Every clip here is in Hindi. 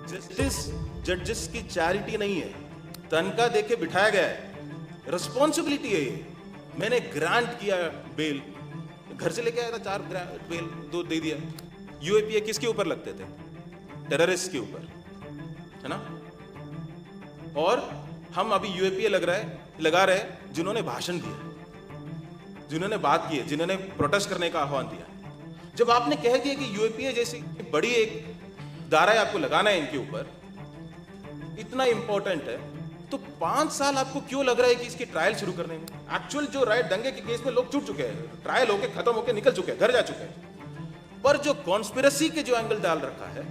जस्टिस जजेस की चैरिटी नहीं है, तनख्वाह देके बिठाया गया है, रिस्पॉन्सिबिलिटी है ये। मैंने ग्रांट किया बेल, घर से लेके आया था 4 बेल, 2 दे दिया। यूएपीए किसके ऊपर लगते थे? टेररिस्ट के ऊपर, है ना? और हम अभी यूएपीए लगा रहे हैं जिन्होंने भाषण दिया, जिन्होंने बात की है, जिन्होंने प्रोटेस्ट करने का आह्वान दिया। जब आपने कह दिया कि यूएपीए जैसी बड़ी एक दायरा आपको लगाना है इनके ऊपर, इतना इंपॉर्टेंट है, तो 5 साल आपको क्यों लग रहा है कि इसकी ट्रायल शुरू करने में? एक्चुअल जो राइट दंगे के केस में लोग छूट चुके हैं, ट्रायल होके खत्म होके निकल चुके हैं, घर जा चुके हैं, पर जो कॉन्स्पिरेसी के जो एंगल डाल रखा है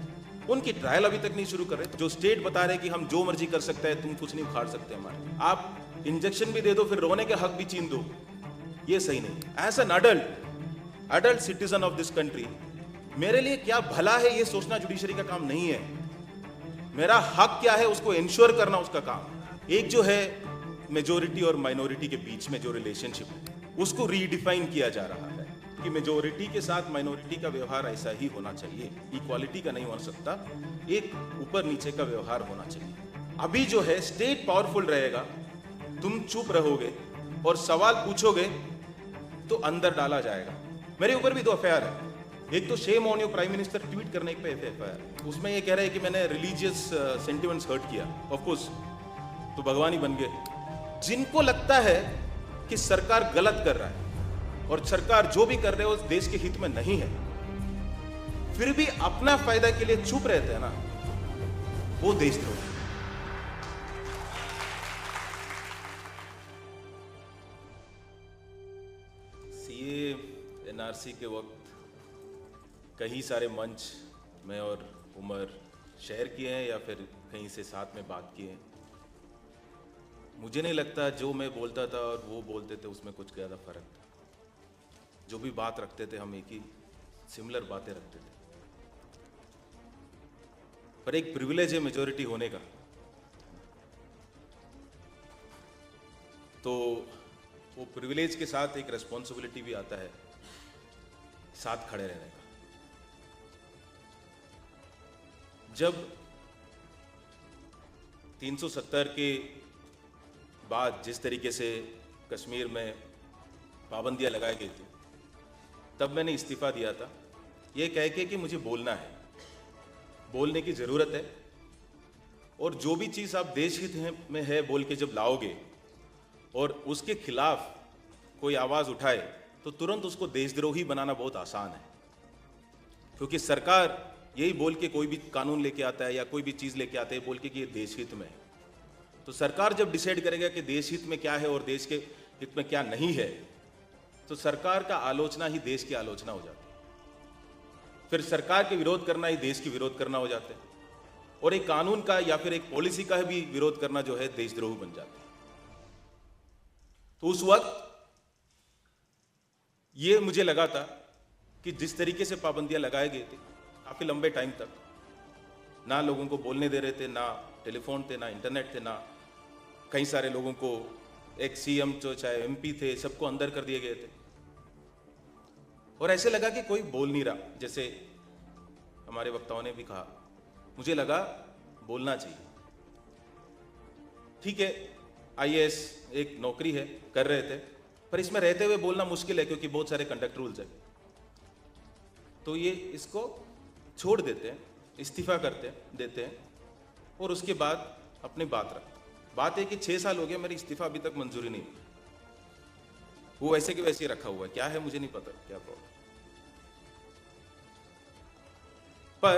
उनकी ट्रायल अभी तक नहीं शुरू कर रहे। जो स्टेट बता रहे कि हम जो मर्जी कर सकते हैं, तुम कुछ नहीं उखाड़ सकते हमारे, आप इंजेक्शन भी दे दो फिर रोने के हक भी छीन दो, ये सही नहीं। As an adult citizen of this country, मेरे लिए क्या भला है ये सोचना जुडिशरी का काम नहीं है। मेरा हक क्या है उसको इंश्योर करना उसका काम। एक जो है मेजोरिटी और माइनॉरिटी के बीच में जो रिलेशनशिप है उसको रीडिफाइन किया जा रहा है कि मेजोरिटी के साथ माइनॉरिटी का व्यवहार ऐसा ही होना चाहिए, इक्वालिटी का नहीं हो सकता, एक ऊपर नीचे का व्यवहार होना चाहिए। अभी जो है स्टेट पावरफुल रहेगा, तुम चुप रहोगे और सवाल पूछोगे तो अंदर डाला जाएगा। मेरे ऊपर भी 2 एफआईआर है। एक तो shame on you prime minister tweet करने पे एफआईआर, उसमें ये कह रहे हैं कि मैंने रिलीजियस सेंटिमेंट्स हर्ट किया। ऑफ कोर्स तो भगवान ही बन गए। जिनको लगता है कि सरकार गलत कर रहा है और सरकार जो भी कर रहे हो उस देश के हित में नहीं है, फिर भी अपना फायदा के लिए चुप रहते हैं ना, वो देशद्रोही। सीए एनआरसी के वक्त कई सारे मंच मैं और उमर शेयर किए हैं या फिर कहीं से साथ में बात किए हैं। मुझे नहीं लगता जो मैं बोलता था और वो बोलते थे उसमें कुछ ज़्यादा फर्क था। जो भी बात रखते थे हम एक ही सिमिलर बातें रखते थे, पर एक प्रिविलेज है मेजॉरिटी होने का, तो वो प्रिविलेज के साथ एक रिस्पॉन्सिबिलिटी भी आता है साथ खड़े रहने का। जब 370 के बाद जिस तरीके से कश्मीर में पाबंदियां लगाई गई थी, तब मैंने इस्तीफा दिया था ये कह के कि मुझे बोलना है, बोलने की ज़रूरत है, और जो भी चीज़ आप देश हित में है बोल के जब लाओगे और उसके खिलाफ कोई आवाज़ उठाए तो तुरंत उसको देशद्रोही बनाना बहुत आसान है। क्योंकि सरकार यही बोल के कोई भी कानून लेके आता है या कोई भी चीज़ लेके आते हैं बोल के कि ये देश हित में है, तो सरकार जब डिसाइड करेगा कि देश हित में क्या है और देश के हित में क्या नहीं है, तो सरकार का आलोचना ही देश की आलोचना हो जाती है। फिर सरकार के विरोध करना ही देश की विरोध करना हो जाता है, और एक कानून का या फिर एक पॉलिसी का भी विरोध करना जो है देशद्रोह बन जाता है। तो उस वक्त ये मुझे लगा था कि जिस तरीके से पाबंदियां लगाई गई थी काफी लंबे टाइम तक, ना लोगों को बोलने दे रहे थे, ना टेलीफोन थे, ना इंटरनेट थे, ना कई सारे लोगों को, एक सीएम जो चाहे एमपी थे, सबको अंदर कर दिए गए थे, और ऐसे लगा कि कोई बोल नहीं रहा। जैसे हमारे वक्ताओं ने भी कहा, मुझे लगा बोलना चाहिए। ठीक है, आईएएस एक नौकरी है, कर रहे थे, पर इसमें रहते हुए बोलना मुश्किल है क्योंकि बहुत सारे कंडक्ट रूल्स है। तो ये इसको छोड़ देते हैं, इस्तीफा देते हैं, और उसके बाद अपनी बात रखते हैं। बात है कि 6 साल हो गया, मेरी इस्तीफा अभी तक मंजूरी नहीं हुई, वो वैसे के वैसे रखा हुआ है। क्या है मुझे नहीं पता क्या प्रॉब्लम, पर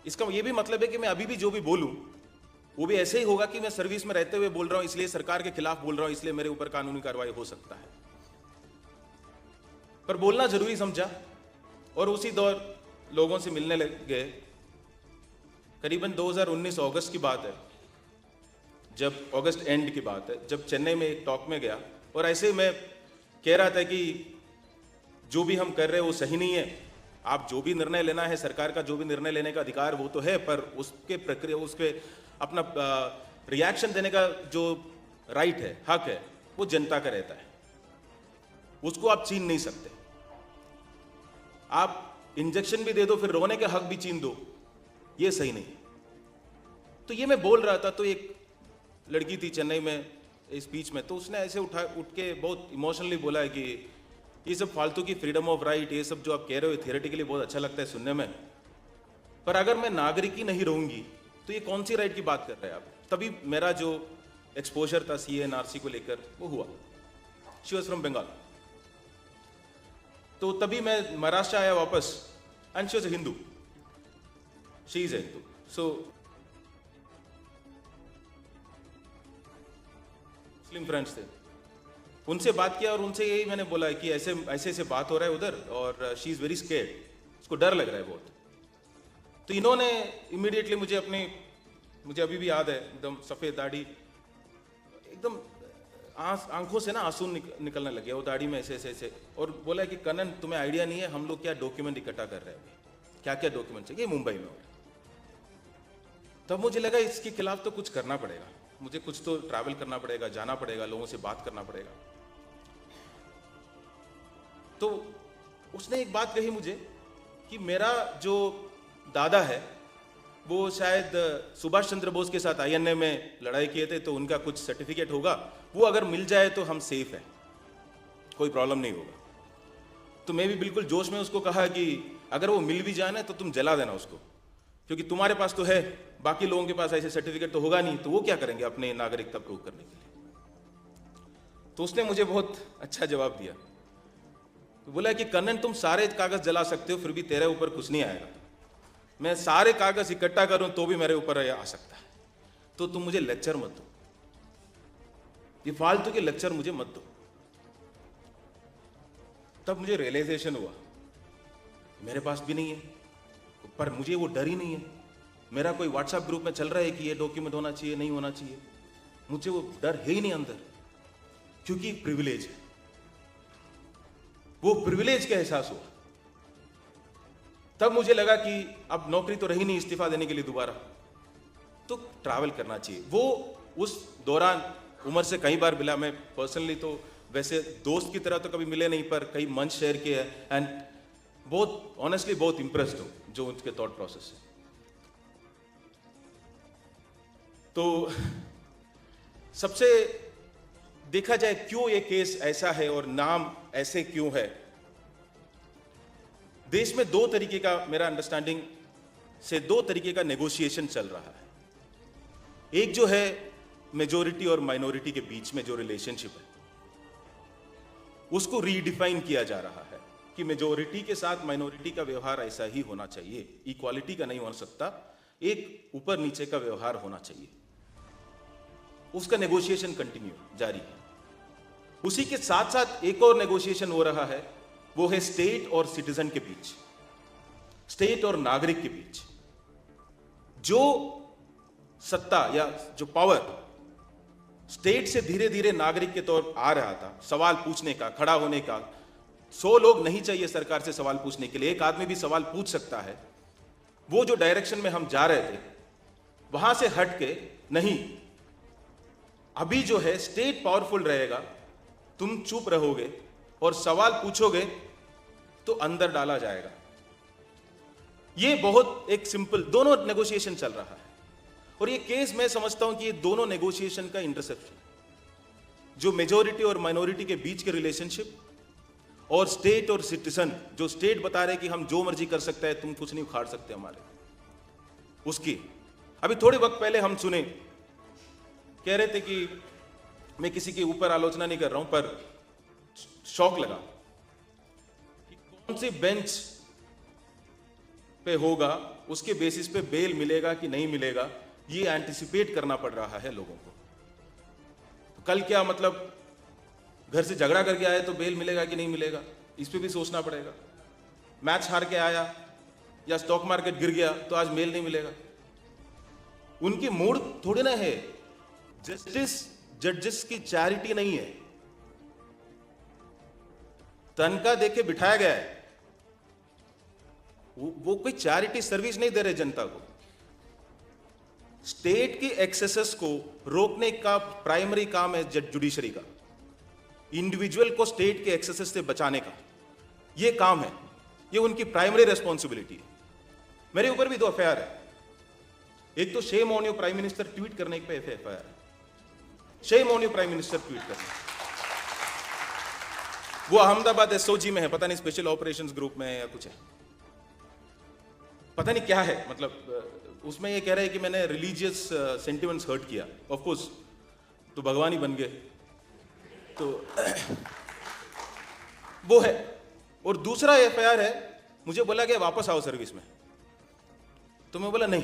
इसका ये भी मतलब है कि मैं अभी भी जो भी बोलूं वो भी ऐसे ही होगा कि मैं सर्विस में रहते हुए बोल रहा हूं, इसलिए सरकार के खिलाफ बोल रहा हूं, इसलिए मेरे ऊपर कानूनी कार्रवाई हो सकता है। पर बोलना जरूरी समझा, और उसी दौर लोगों से मिलने लग गए। करीबन 2019 अगस्त की बात है, जब अगस्त एंड की बात है, जब चेन्नई में एक टॉक में गया, और ऐसे मैं कह रहा था कि जो भी हम कर रहे हैं वो सही नहीं है। आप जो भी निर्णय लेना है, सरकार का जो भी निर्णय लेने का अधिकार वो तो है, पर उसके प्रक्रिया, उसके अपना रिएक्शन देने का जो राइट है, हक है, वो जनता का रहता है, उसको आप छीन नहीं सकते। आप इंजेक्शन भी दे दो फिर रोने के हक भी छीन दो, ये सही नहीं। तो ये मैं बोल रहा था, तो एक लड़की थी चेन्नई में स्पीच में, तो उसने ऐसे उठ के बहुत इमोशनली बोला है कि ये सब फालतू की फ्रीडम ऑफ राइट, ये सब जो आप कह रहे हो थियोरेटिकली बहुत अच्छा लगता है सुनने में, पर अगर मैं नागरिक ही नहीं रहूंगी तो ये कौन सी राइट की बात कर रहे हैं आप। तभी मेरा जो एक्सपोजर था CA/NRC को लेकर वो हुआ। शी वॉज फ्रॉम बंगाल, तो तभी मैं महाराष्ट्र आया वापस, and she was a Hindu, she is a Hindu. So Muslim friends थे, उनसे बात किया और उनसे यही मैंने बोला कि ऐसे ऐसे बात हो रहा है उधर, और शी इज़ वेरी स्केर्ड, उसको डर लग रहा है बहुत। तो इन्होंने इमीडिएटली मुझे अभी भी याद है, एकदम सफ़ेद दाढ़ी, एकदम आंखों से ना आंसू निकलने लगे वो दाढ़ी में ऐसे, और बोला कि कनन तुम्हें आइडिया नहीं है हम लोग क्या डॉक्यूमेंट इकट्ठा कर रहे हैं, क्या क्या डॉक्यूमेंट चाहिए मुंबई में। तब मुझे लगा इसके खिलाफ तो कुछ करना पड़ेगा, मुझे कुछ तो ट्रैवल करना पड़ेगा, जाना पड़ेगा, लोगों से बात करना पड़ेगा। तो उसने एक बात कही मुझे कि मेरा जो दादा है वो शायद सुभाष चंद्र बोस के साथ INA में लड़ाई किए थे, तो उनका कुछ सर्टिफिकेट होगा, वो अगर मिल जाए तो हम सेफ हैं, कोई प्रॉब्लम नहीं होगा। तो मैं भी बिल्कुल जोश में उसको कहा कि अगर वो मिल भी जाए ना तो तुम जला देना उसको, क्योंकि तुम्हारे पास तो है, बाकी लोगों के पास ऐसे सर्टिफिकेट तो होगा नहीं, तो वो क्या करेंगे अपने नागरिकता प्रूव करने के लिए। तो उसने मुझे बहुत अच्छा जवाब दिया, तो बोला कि कन्नन तुम सारे कागज जला सकते हो फिर भी तेरे ऊपर कुछ नहीं आएगा, मैं सारे कागज इकट्ठा करूं तो भी मेरे ऊपर आ सकता है, तो तुम मुझे लेक्चर मत दो, ये फालतू के लेक्चर मुझे मत दो। तब मुझे रियलाइजेशन हुआ मेरे पास भी नहीं है, पर मुझे वो डर ही नहीं है। मेरा कोई व्हाट्सएप ग्रुप में चल रहा है कि ये डॉक्यूमेंट होना चाहिए, नहीं होना चाहिए, मुझे वो डर है ही नहीं अंदर, क्योंकि प्रिविलेज है। वो प्रिविलेज का एहसास हुआ, तब मुझे लगा कि अब नौकरी तो रही नहीं इस्तीफा देने के लिए दोबारा, तो ट्रैवल करना चाहिए। वो उस दौरान उमर से कई बार मिला, मैं पर्सनली तो वैसे दोस्त की तरह तो कभी मिले नहीं, पर कई मंच शेयर किए हैं, एंड बहुत ऑनेस्टली बहुत इंप्रेस्ड हूं जो उनके थॉट प्रोसेस है। तो सबसे देखा जाए क्यों ये केस ऐसा है और नाम ऐसे क्यों है, देश में दो तरीके का, मेरा अंडरस्टैंडिंग से दो तरीके का नेगोशिएशन चल रहा है। एक जो है मेजॉरिटी और माइनॉरिटी के बीच में जो रिलेशनशिप है उसको रीडिफाइन किया जा रहा है कि मेजॉरिटी के साथ माइनॉरिटी का व्यवहार ऐसा ही होना चाहिए, इक्वालिटी का नहीं हो सकता, एक ऊपर नीचे का व्यवहार होना चाहिए। उसका नेगोशिएशन कंटिन्यू जारी है। उसी के साथ साथ एक और नेगोशिएशन हो रहा है, वो है स्टेट और सिटीजन के बीच, स्टेट और नागरिक के बीच। जो सत्ता या जो पावर स्टेट से धीरे धीरे नागरिक के तौर आ रहा था, सवाल पूछने का, खड़ा होने का, 100 लोग नहीं चाहिए सरकार से सवाल पूछने के लिए, एक आदमी भी सवाल पूछ सकता है, वो जो डायरेक्शन में हम जा रहे थे वहां से हट के नहीं, अभी जो है स्टेट पावरफुल रहेगा, तुम चुप रहोगे और सवाल पूछोगे तो अंदर डाला जाएगा। ये बहुत एक सिंपल, दोनों नेगोशिएशन चल रहा है, और ये केस मैं समझता हूं कि ये दोनों नेगोशिएशन का इंटरसेप्शन, जो मेजॉरिटी और माइनॉरिटी के बीच के रिलेशनशिप और स्टेट और सिटीजन, जो स्टेट बता रहे कि हम जो मर्जी कर सकते हैं, तुम कुछ नहीं उखाड़ सकते हमारे, उसकी अभी थोड़े वक्त पहले हम सुने, कह रहे थे कि मैं किसी के ऊपर आलोचना नहीं कर रहा हूं, पर शौक लगा कि कौन सी बेंच पे होगा, उसके बेसिस पे बेल मिलेगा कि नहीं मिलेगा, ये एंटिसिपेट करना पड़ रहा है लोगों को। कल क्या मतलब घर से झगड़ा करके आए तो बेल मिलेगा कि नहीं मिलेगा, इस पे भी सोचना पड़ेगा। मैच हार के आया या स्टॉक मार्केट गिर गया तो आज मेल नहीं मिलेगा। उनकी मूड थोड़ी ना है, जस्टिस जजेस की चैरिटी नहीं है, तनख्वाह देके बिठाया गया है, वो कोई चैरिटी सर्विस नहीं दे रहे जनता को। स्टेट की एक्सेसेस को रोकने का प्राइमरी काम है जुडिशरी का, इंडिविजुअल को स्टेट के एक्सेसेस से बचाने का ये काम है, ये उनकी प्राइमरी रेस्पॉन्सिबिलिटी है। मेरे ऊपर भी 2 एफआईआर है, एक तो shame on you prime minister tweet करने पे एफआईआर है, shame on you prime minister tweet करने। वो अहमदाबाद एसओजी में है, पता नहीं स्पेशल ऑपरेशंस ग्रुप में है या कुछ है, पता नहीं क्या है। मतलब उसमें ये कह रहे हैं कि मैंने रिलीजियस सेंटिमेंट्स हर्ट किया। ऑफ कोर्स तो भगवान ही बन गए, तो वो है। और दूसरा एफआईआर है, मुझे बोला कि वापस आओ सर्विस में, तो मैं बोला नहीं,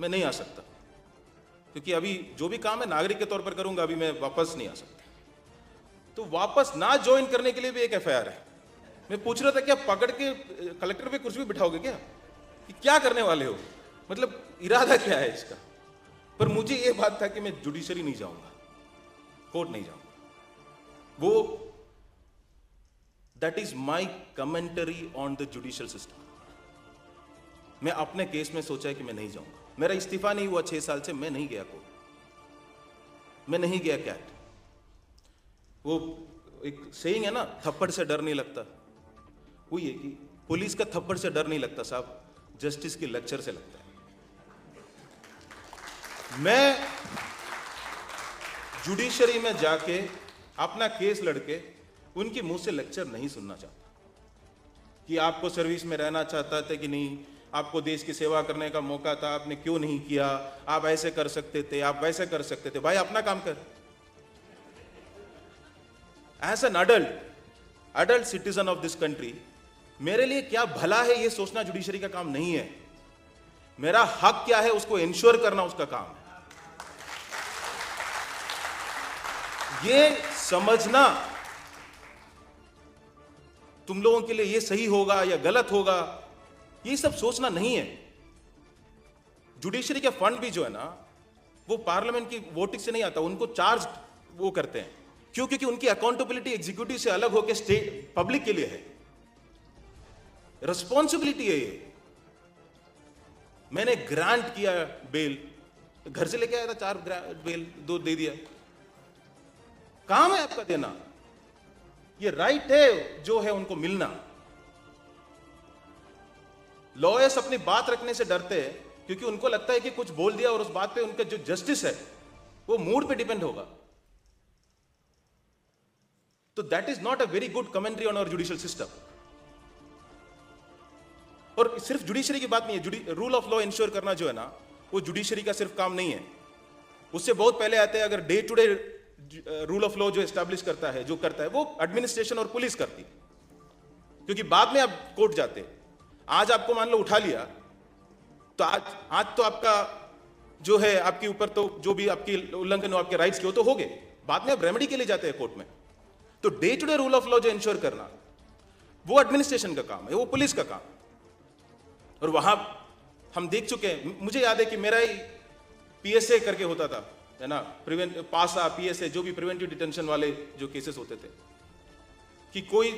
मैं नहीं आ सकता, क्योंकि अभी जो भी काम है नागरिक के तौर पर करूंगा, अभी मैं वापस नहीं आ सकता। तो वापस ना ज्वाइन करने के लिए भी एक एफआईआर है। मैं पूछ रहा था क्या पकड़ के कलेक्टर पे कुर्सी पे बिठाओगे क्या, कि क्या करने वाले हो, मतलब इरादा क्या है इसका। पर मुझे यह बात था कि मैं जुडिशरी नहीं जाऊंगा, कोर्ट नहीं जाऊंगा। वो that is my commentary on the judicial system. मैं अपने केस में सोचा है कि मैं नहीं जाऊंगा। मेरा इस्तीफा नहीं हुआ 6 साल से, मैं नहीं गया कोर्ट, मैं नहीं गया कैट। वो एक सेइंग है ना, थप्पड़ से डर नहीं लगता, वो ये कि पुलिस का थप्पड़ से डर नहीं लगता साहब, जस्टिस की लेक्चर से लगता है। मैं जुडिशरी में जाके अपना केस लड़के उनके मुंह से लेक्चर नहीं सुनना चाहता कि आपको सर्विस में रहना चाहता था कि नहीं, आपको देश की सेवा करने का मौका था, आपने क्यों नहीं किया, आप ऐसे कर सकते थे, आप वैसे कर सकते थे। भाई अपना काम कर। As an adult citizen of this country, मेरे लिए क्या भला है ये सोचना जुडिशरी का काम नहीं है। मेरा हक क्या है उसको इंश्योर करना उसका काम है। ये समझना तुम लोगों के लिए ये सही होगा या गलत होगा, ये सब सोचना नहीं है। जुडिशरी का फंड भी जो है ना, वो पार्लियामेंट की वोटिंग से नहीं आता, उनको चार्ज वो करते हैं। क्यों? क्योंकि उनकी अकाउंटेबिलिटी एग्जीक्यूटिव से अलग होकर स्टेट पब्लिक के लिए है, रिस्पॉन्सिबिलिटी है ये। मैंने ग्रांट किया बेल, घर से लेके आया था 4 बेल, 2 दे दिया। काम है आपका देना, ये राइट है जो है उनको मिलना। लॉयर्स अपनी बात रखने से डरते हैं क्योंकि उनको लगता है कि कुछ बोल दिया और उस बात पे उनका जो जस्टिस है वो मूड पे डिपेंड होगा। तो that is not a very good commentary on our judicial system. और सिर्फ जुडिशरी की बात नहीं है, रूल ऑफ लॉ इंश्योर करना जो है ना, वो जुडिशरी का सिर्फ काम नहीं है, उससे बहुत पहले आते हैं। अगर day to day rule of law जो एस्टैब्लिश करता है, जो करता है, वो एडमिनिस्ट्रेशन और पुलिस करती है, क्योंकि बाद में आप कोर्ट जाते हैं। आज आपको मान लो उठा लिया, तो आज तो आपका जो है, आपके ऊपर तो जो भी आपकी उल्लंघन हो आपके राइट्स के, हो तो हो गए। बाद में आप रेमेडी के लिए जाते हैं कोर्ट में। तो day to day rule of law जो इंश्योर करना, वो एडमिनिस्ट्रेशन का काम है, वो पुलिस का काम। और वहां हम देख चुके हैं, मुझे याद है कि मेरा ही पीएसए करके होता था, है ना, पासा पीएसए, जो भी प्रिवेंटिव डिटेंशन वाले जो केसेस होते थे, कि कोई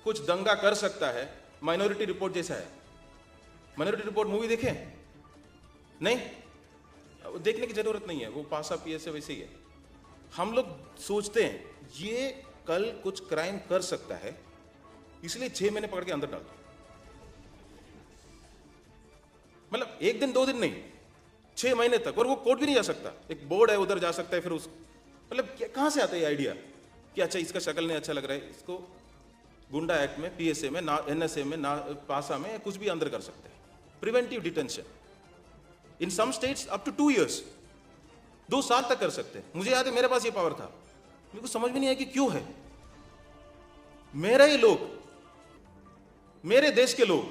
कुछ दंगा कर सकता है। माइनॉरिटी रिपोर्ट जैसा है। माइनॉरिटी रिपोर्ट मूवी देखें? नहीं, देखने की जरूरत नहीं है, वो पासा पीएसए वैसे ही है। हम लोग सोचते हैं ये कल कुछ क्राइम कर सकता है, इसलिए 6 महीने पकड़ के अंदर डाल दो। मतलब 1 दिन 2 दिन नहीं, 6 महीने तक। और वो कोर्ट भी नहीं जा सकता, एक बोर्ड है उधर जा सकता है। फिर उस मतलब कहां से आता है ये आइडिया कि अच्छा इसका शक्ल नहीं अच्छा लग रहा है, इसको गुंडा एक्ट में, पीएसए में, ना एनएसए में, ना पासा में, कुछ भी अंदर कर सकते हैं। Preventive detention in some states up to 2 years, 2 साल तक कर सकते हैं। मुझे याद है मेरे पास ये पावर था, मेरे को समझ में नहीं आया कि क्यों है। मेरा ही लोग, मेरे देश के लोग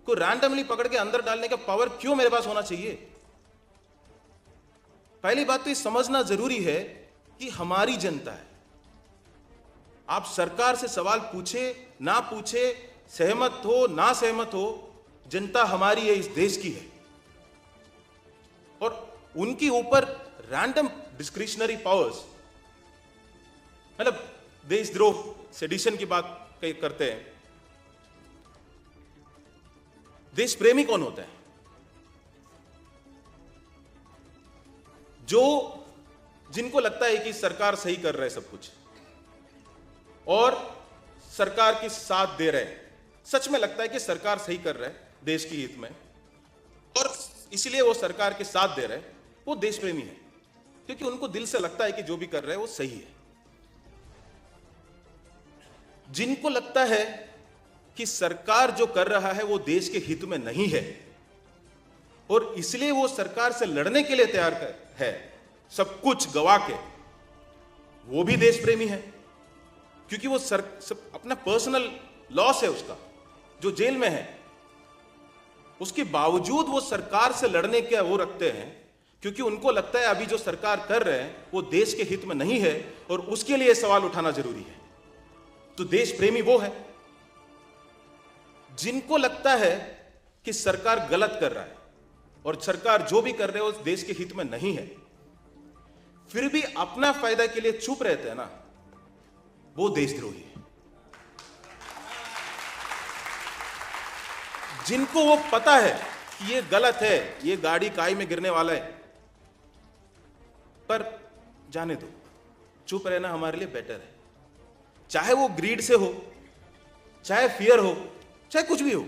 को रैंडमली पकड़ के अंदर डालने का पावर क्यों मेरे पास होना चाहिए? पहली बात तो ये समझना जरूरी है कि हमारी जनता है। आप सरकार से सवाल पूछे ना पूछे, सहमत हो ना सहमत हो, जनता हमारी है, इस देश की है। और उनके ऊपर रैंडम डिस्क्रिशनरी पावर्स, मतलब देशद्रोह, सेडिशन की बात करते हैं। देश प्रेमी कौन होता है? जो जिनको लगता है कि सरकार सही कर रहा है सब कुछ और सरकार के साथ दे रहे हैं, सच में लगता है कि सरकार सही कर रहा है देश के हित में, और इसलिए वो सरकार के साथ दे रहे हैं, वो देश प्रेमी है, क्योंकि उनको दिल से लगता है कि जो भी कर रहे हैं वो सही है। जिनको लगता है कि सरकार जो कर रहा है वो देश के हित में नहीं है और इसलिए वो सरकार से लड़ने के लिए तैयार है, सब कुछ गवा के, वो भी देश प्रेमी है, क्योंकि वो अपना पर्सनल लॉस है उसका, जो जेल में है, उसके बावजूद वो सरकार से लड़ने के वो रखते हैं, क्योंकि उनको लगता है अभी जो सरकार कर रहे हैं वो देश के हित में नहीं है और उसके लिए सवाल उठाना जरूरी है। तो देश प्रेमी वो है। जिनको लगता है कि सरकार गलत कर रहा है और सरकार जो भी कर रहे है उस देश के हित में नहीं है, फिर भी अपना फायदा के लिए चुप रहते हैं ना, वो देशद्रोही है। जिनको वो पता है कि ये गलत है, ये गाड़ी काई में गिरने वाला है, पर जाने दो, चुप रहना हमारे लिए बेटर है। चाहे वो ग्रीड से हो, चाहे फियर हो, चाहे कुछ भी हो,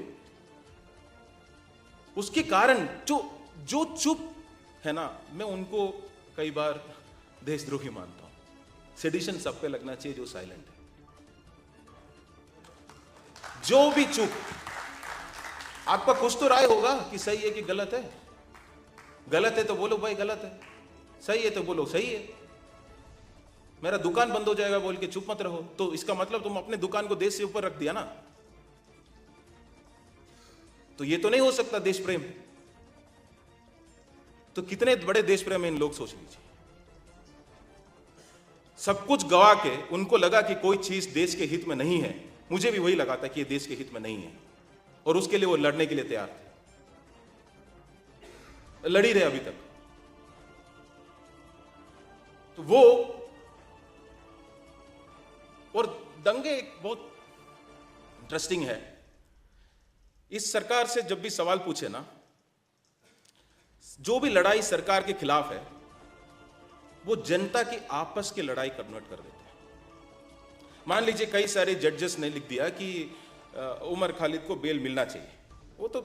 उसके कारण जो चुप है ना, मैं उनको कई बार देशद्रोही मानता हूं। सेडिशन सब पे लगना चाहिए जो साइलेंट है। जो भी चुप, आपका कुछ तो राय होगा कि सही है कि गलत है। गलत है तो बोलो भाई गलत है, सही है तो बोलो सही है। मेरा दुकान बंद हो जाएगा बोल के चुप मत रहो, तो इसका मतलब तुम अपने दुकान को देश से ऊपर रख दिया ना। तो ये तो नहीं हो सकता देश प्रेम। तो कितने बड़े देश प्रेम इन लोग, सोच लीजिए। सब कुछ गवा के उनको लगा कि कोई चीज देश के हित में नहीं है। मुझे भी वही लगा था कि ये देश के हित में नहीं है और उसके लिए वो लड़ने के लिए तैयार थे, लड़ी रहे अभी तक। तो वो और दंगे एक बहुत इंटरेस्टिंग है। इस सरकार से जब भी सवाल पूछे ना, जो भी लड़ाई सरकार के खिलाफ है वो जनता की आपस की लड़ाई कन्वर्ट कर देते हैं। मान लीजिए कई सारे जजेस ने लिख दिया कि उमर खालिद को बेल मिलना चाहिए, वो तो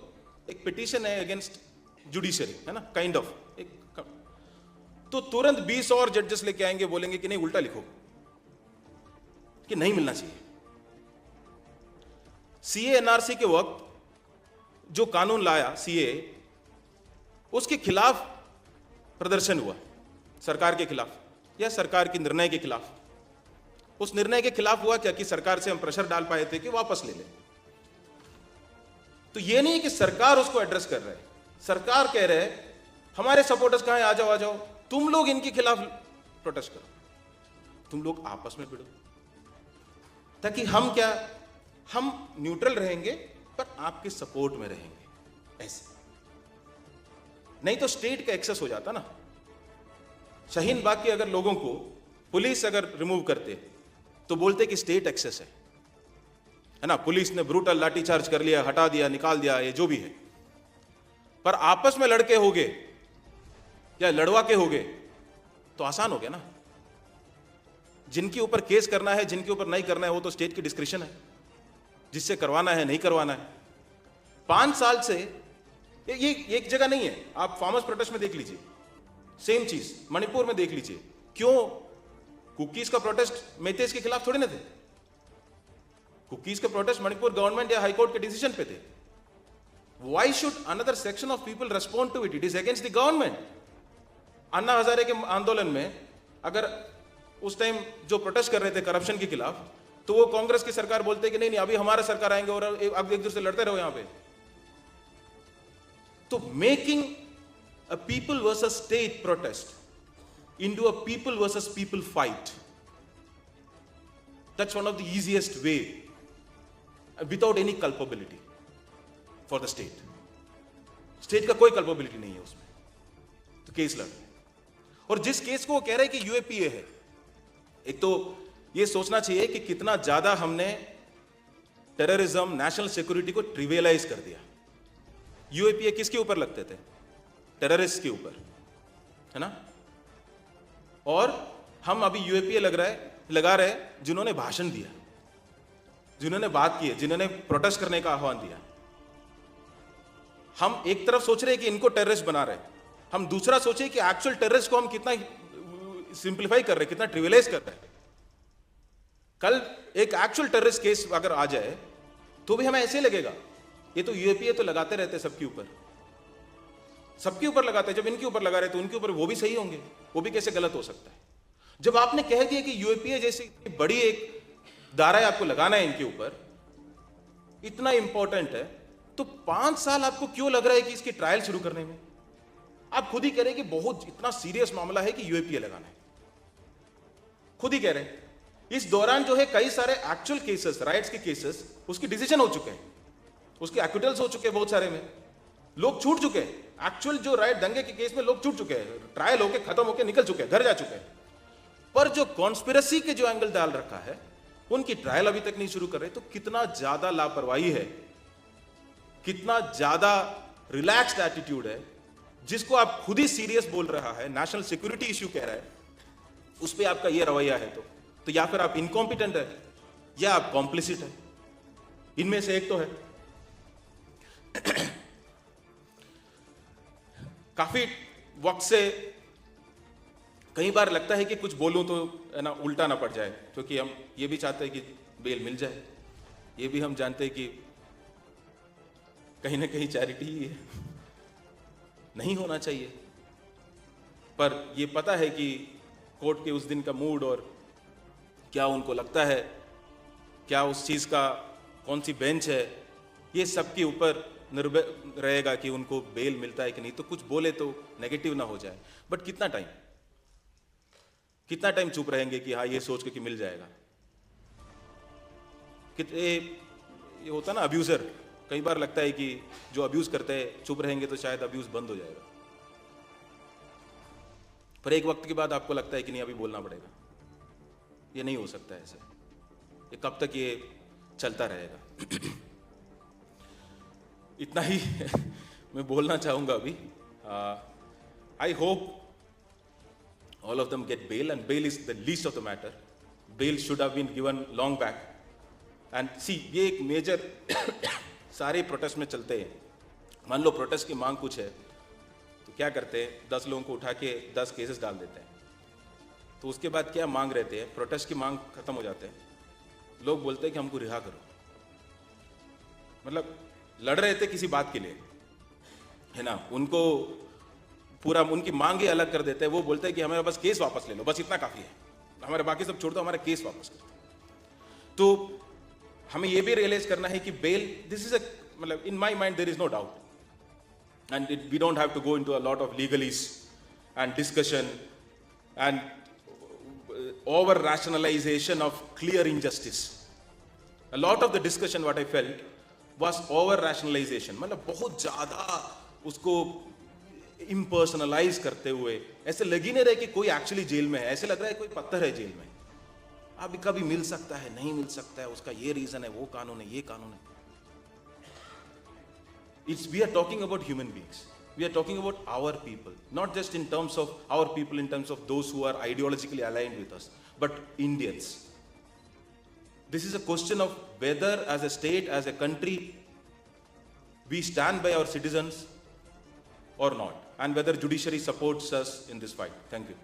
एक पिटीशन है अगेंस्ट जुडिशरी, है ना, काइंड ऑफ एक। तो तुरंत 20 और जजेस लेके आएंगे, बोलेंगे कि नहीं उल्टा लिखो कि नहीं मिलना चाहिए। सीए एनआरसी के वक्त जो कानून लाया सीए, उसके खिलाफ प्रदर्शन हुआ, सरकार के खिलाफ या सरकार के निर्णय के खिलाफ। उस निर्णय के खिलाफ हुआ क्या कि सरकार से हम प्रेशर डाल पाए थे कि वापस ले ले। तो ये नहीं कि सरकार उसको एड्रेस कर रहे है, सरकार कह रहे है हमारे सपोर्टर्स कहां हैं, आ जाओ आ जाओ, तुम लोग इनके खिलाफ प्रोटेस्ट करो, तुम लोग आपस में भिड़ो, ताकि हम न्यूट्रल रहेंगे पर आपके सपोर्ट में रहेंगे। ऐसे नहीं तो स्टेट का एक्सेस हो जाता ना। शाहीन बाग के अगर लोगों को पुलिस अगर रिमूव करते तो बोलते कि स्टेट एक्सेस है ना, पुलिस ने ब्रूटल लाठीचार्ज कर लिया, हटा दिया, निकाल दिया, ये जो भी है। पर आपस में लड़के होगे या लड़वा के होगे तो आसान हो गया ना। जिनके ऊपर केस करना है, जिनके ऊपर नहीं करना है, वो तो स्टेट की डिस्क्रिप्शन है, जिससे करवाना है नहीं करवाना है। 5 साल से ये एक जगह नहीं है, आप फार्मर्स प्रोटेस्ट में देख लीजिए, सेम चीज मणिपुर में देख लीजिए। क्यों कुकीज का प्रोटेस्ट मेतेज के खिलाफ थोड़ी ना थे, कुकीज का प्रोटेस्ट मणिपुर गवर्नमेंट या हाईकोर्ट के डिसीजन पे थे। Why should another section of people respond to it? It is against the government. Anna Hazare के आंदोलन में अगर उस टाइम जो प्रोटेस्ट कर रहे थे करप्शन के खिलाफ, तो वो कांग्रेस की सरकार बोलते कि नहीं नहीं अभी हमारा सरकार आएंगे और अब एक दूसरे से लड़ते रहो यहां पे। तो making a people versus state protest into a people versus people fight, that's one of the easiest way without any culpability for the state. State का कोई culpability नहीं है उसमें, तो केस लड़ रहे। और जिस केस को वो कह रहे हैं कि यूएपीए है, एक तो ये सोचना चाहिए कि कितना ज्यादा हमने टेररिज्म, नेशनल सिक्योरिटी को ट्रिवियलाइज कर दिया। यूएपीए किसके ऊपर लगते थे? टेररिस्ट के ऊपर, है ना। और हम अभी यूएपीए लगा रहे जिन्होंने भाषण दिया, जिन्होंने बात की है, जिन्होंने प्रोटेस्ट करने का आह्वान दिया। हम एक तरफ सोच रहे हैं कि इनको टेररिस्ट बना रहे हैं, हम दूसरा सोचे कि एक्चुअल टेररिस्ट को हम कितना सिंप्लीफाई कर रहे हैं, कितना ट्रिविलाइज कर रहे हैं। कल एक एक्चुअल टेररिस्ट केस अगर आ जाए तो भी हमें ऐसे लगेगा ये तो यूएपीए तो लगाते रहते सबके ऊपर, सबके ऊपर लगाते हैं, जब इनके ऊपर लगा रहे तो उनके ऊपर वो भी सही होंगे, वो भी कैसे गलत हो सकता है। जब आपने कह दिया कि यूएपीए जैसी बड़ी एक दायरा आपको लगाना है इनके ऊपर, इतना इंपॉर्टेंट है, तो 5 साल आपको क्यों लग रहा है कि इसकी ट्रायल शुरू करने में? आप खुद ही कह रहे हैं कि बहुत इतना सीरियस मामला है कि यूएपीए लगाना है, खुद ही कह रहे हैं। इस दौरान जो है कई सारे एक्चुअल केसेस, राइट्स के केसेस, उसकी डिसीजन हो चुके हैं, उसके एक्विटल्स हो चुके हैं, बहुत सारे में लोग छूट चुके हैं। एक्चुअल जो राइट दंगे के केस में लोग छूट चुके हैं, ट्रायल होके खत्म होके निकल चुके हैं, घर जा चुके हैं। पर जो कॉन्स्पिरेसी के जो एंगल डाल रखा है, उनकी ट्रायल अभी तक नहीं शुरू कर रहे। तो कितना ज्यादा लापरवाही है, कितना ज्यादा रिलैक्स्ड एटीट्यूड है, जिसको आप खुद ही सीरियस बोल रहा है, नेशनल सिक्योरिटी इश्यू कह रहा है, उस पर आपका ये रवैया है। तो या फिर आप इनकॉम्पिटेंट है या आप कॉम्प्लिसिट है, इनमें से एक तो है। काफी वक्त से कई बार लगता है कि कुछ बोलूं तो है ना उल्टा ना पड़ जाए, क्योंकि हम ये भी चाहते हैं कि बेल मिल जाए, ये भी हम जानते हैं कि कहीं ना कहीं चैरिटी ही है, नहीं होना चाहिए। पर ये पता है कि कोर्ट के उस दिन का मूड और क्या उनको लगता है, क्या उस चीज का कौन सी बेंच है, ये सब के ऊपर निर्भर रहेगा कि उनको बेल मिलता है कि नहीं। तो कुछ बोले तो नेगेटिव ना हो जाए। बट कितना टाइम चुप रहेंगे कि हाँ ये सोच के कि मिल जाएगा। ये होता ना अब्यूजर, कई बार लगता है कि जो अब्यूज करते हैं चुप रहेंगे तो शायद अब्यूज बंद हो जाएगा, पर एक वक्त के बाद आपको लगता है कि नहीं अभी बोलना पड़ेगा, ये नहीं हो सकता ऐसे, ये कब तक ये चलता रहेगा। इतना ही मैं बोलना चाहूंगा अभी। I hope all of them get bail, and bail is the least of the matter. Bail should have been given long back. And see, ये एक मेजर सारे प्रोटेस्ट में चलते हैं। मान लो प्रोटेस्ट की मांग कुछ है तो क्या करते हैं, 10 लोगों को उठा के 10 केसेस डाल देते हैं। तो उसके बाद क्या मांग रहते हैं, प्रोटेस्ट की मांग खत्म हो जाते हैं, लोग बोलते हैं कि हमको रिहा करो। मतलब लड़ रहे थे किसी बात के लिए, है ना, उनको पूरा उनकी मांगे अलग कर देते हैं। वो बोलते हैं कि हमारे बस केस वापस ले लो, बस इतना काफी है, हमारे बाकी सब छोड़ दो, हमारा केस वापस कर दो। तो हमें ये भी रियलाइज करना है कि बेल, दिस इज अ, मतलब in my mind there is no doubt, and we don't have to go into a lot of legalese and discussion and over rationalization of clear injustice. A lot of the discussion what I felt was over rationalization, मतलब बहुत ज्यादा उसको इम्पर्सनलाइज करते हुए, ऐसे लग ही नहीं रहे कि कोई एक्चुअली जेल में है, ऐसे लग रहा है कोई पत्थर है जेल में, अभी कभी मिल सकता है, नहीं मिल सकता है, उसका ये रीजन है, वो कानून है, ये कानून है। It's we are talking about human beings, we are talking about our people, not just in terms of our people, in terms of those who are ideologically aligned with us, but Indians. This is a question of whether as a state, as a country, we stand by our citizens or not, and whether judiciary supports us in this fight. Thank you.